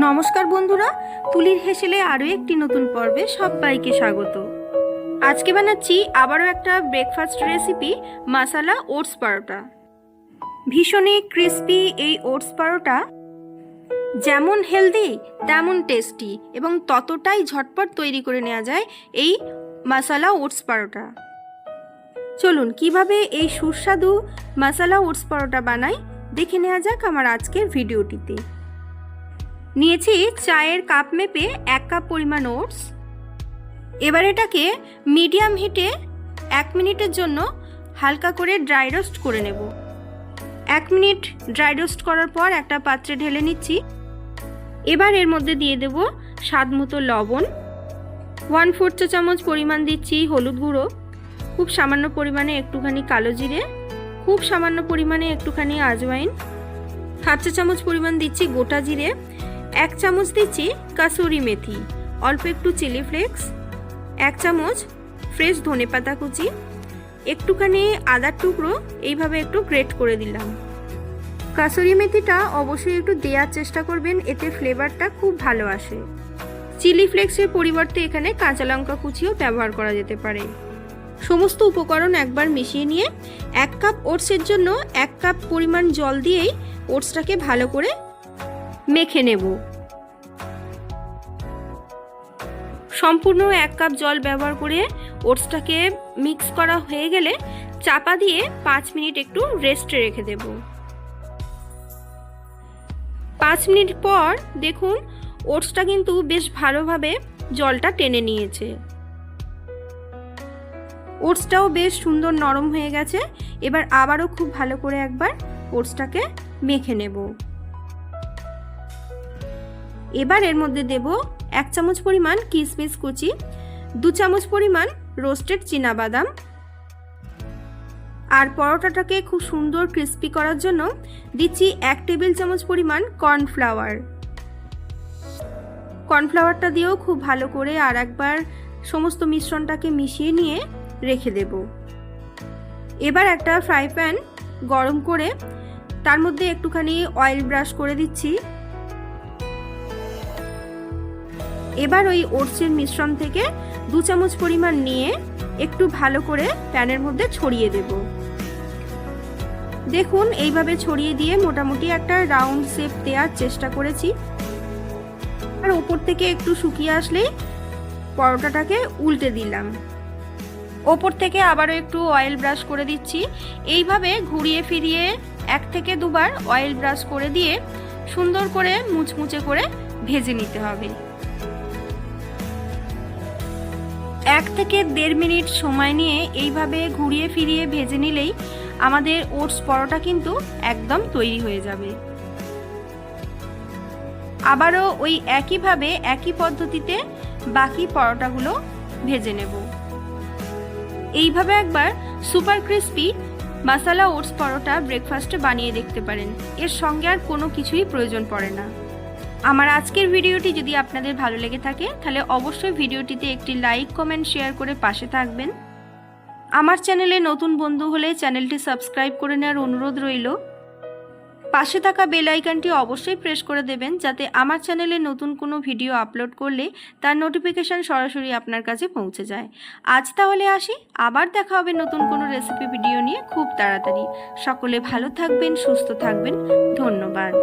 নমস্কার বন্ধুরা, তুলির হেসেলে আরও একটি নতুন পর্বে সবাইকে স্বাগত। আজকে বানাচ্ছি আবারও একটা ব্রেকফাস্ট রেসিপি, মশালা ওটস পরোটা। ভীষণই ক্রিস্পি এই ওটস পরোটা যেমন হেলদি তেমন টেস্টি এবং ততটাই ঝটপট তৈরি করে নেওয়া যায় এই মশালা ওটস পরোটা। চলুন কিভাবে এই সুস্বাদু মশালা ওটস পরোটা বানাই দেখে নেওয়া যাক আমার আজকের ভিডিওটিতে। নিয়েছি চায়ের কাপ মেপে 1 কাপ পরিমাণ ওটস। এবার এটাকে মিডিয়াম হিটে 1 মিনিটের জন্য হালকা করে ড্রাই রোস্ট করে নেব। 1 মিনিট ড্রাই রোস্ট করার পর একটা পাত্রে ঢেলে নিচ্ছি। এবার এর মধ্যে দিয়ে দেব স্বাদ মতো লবণ, 1/4 চা চামচ পরিমাণ দিচ্ছি হলুদ গুঁড়ো, খুব সামান্য পরিমাণে একটুখানি কালো জিরে, খুব সামান্য পরিমাণে একটুখানি আজওয়াইন, 1/2 চা চামচ পরিমাণ দিচ্ছি গোটা জিরে, 1 চামচ দিচ্ছি কাসুরি মেথি, অল্প একটু চিলি ফ্লেক্স, 1 চামচ ফ্রেশ ধনেপাতা কুচি, একটুখানি আদার টুকরো এইভাবে একটু গ্রেট করে দিলাম। কাসুরি মেথিটা অবশ্যই একটু দেওয়ার চেষ্টা করবেন, এতে ফ্লেভারটা খুব ভালো আসে। চিলি ফ্লেক্সের পরিবর্তে এখানে কাঁচা লঙ্কা কুচিও ব্যবহার করা যেতে পারে। সমস্ত উপকরণ একবার মিশিয়ে নিয়ে 1 কাপ ওটসের জন্য 1 কাপ পরিমাণ জল দিয়েই ওটসটাকে ভালো করে মেখে নেব। সম্পূর্ণ 1 কাপ জল ব্যবহার করে ওটসটাকে মিক্স করা হয়ে গেলে চাপা দিয়ে 5 মিনিট একটু রেস্টে রেখে দেব। 5 মিনিট পর দেখুন ওটসটা কিন্তু বেশ ভালোভাবে জলটা টেনে নিয়েছে। ওটসটাও বেশ সুন্দর নরম হয়ে গেছে। এবার আবারও খুব ভালো করে একবার ওটসটাকে মেখে নেব। এবার এর মধ্যে দেব 1 চামচ পরিমাণ কিশমিশ কুচি, 2 চামচ পরিমাণ রোস্টেড চীনাবাদাম, আর পরোটাটাকে খুব সুন্দর ক্রিস্পি করার জন্য দিচ্ছি 1 টেবিল চামচ পরিমাণ কর্নফ্লাওয়ার। কর্নফ্লাওয়ারটা দিয়েও খুব ভালো করে আর একবার সমস্ত মিশ্রণটাকে মিশিয়ে নিয়ে রেখে দেব। এবার একটা ফ্রাই প্যান গরম করে তার মধ্যে একটুখানি অয়েল ব্রাশ করে দিচ্ছি। এবার ওই ওটসের মিশ্রণ থেকে 2 চামচ পরিমাণ নিয়ে একটু ভালো করে প্যানের মধ্যে ছড়িয়ে দেব। দেখুন এইভাবে ছড়িয়ে দিয়ে মোটামুটি একটা রাউন্ড শেপ দেওয়ার চেষ্টা করেছি। আর ওপর থেকে একটু শুকিয়ে আসলেই পরোটাটাকে উল্টে দিলাম। ওপর থেকে আবারও একটু অয়েল ব্রাশ করে দিচ্ছি। এইভাবে ঘুরিয়ে ফিরিয়ে 1 থেকে 2 বার অয়েল ব্রাশ করে দিয়ে সুন্দর করে মুচমুচে করে ভেজে নিতে হবে। 1 থেকে 1.5 মিনিট সময় নিয়ে এইভাবে ঘুরিয়ে ফিরিয়ে ভেজে নিলেই আমাদের ওটস পরোটা কিন্তু একদম তৈরি হয়ে যাবে। আবারও ওই একইভাবে একই পদ্ধতিতে বাকি পরোটাগুলো ভেজে নেব। এইভাবে একবার সুপার ক্রিস্পি মশালা ওটস পরোটা ব্রেকফাস্টে বানিয়ে দেখতে পারেন। এর সঙ্গে আর কোনো কিছুই প্রয়োজন পড়ে না। আমার আজকের ভিডিওটি যদি আপনাদের ভালো লেগে থাকে তাহলে অবশ্যই ভিডিওটিতে একটি লাইক, কমেন্ট, শেয়ার করে পাশে থাকবেন। আমার চ্যানেলে নতুন বন্ধু হলে চ্যানেলটি সাবস্ক্রাইব করে নেওয়ার অনুরোধ রইল। পাশে থাকা বেল আইকনটি অবশ্যই প্রেস করে দেবেন যাতে আমার চ্যানেলে নতুন কোনো ভিডিও আপলোড করলে তার নোটিফিকেশান সরাসরি আপনার কাছে পৌঁছে যায়। আজ তাহলে আসি, আবার দেখা হবে নতুন কোনো রেসিপি ভিডিও নিয়ে খুব তাড়াতাড়ি। সকলে ভালো থাকবেন, সুস্থ থাকবেন। ধন্যবাদ।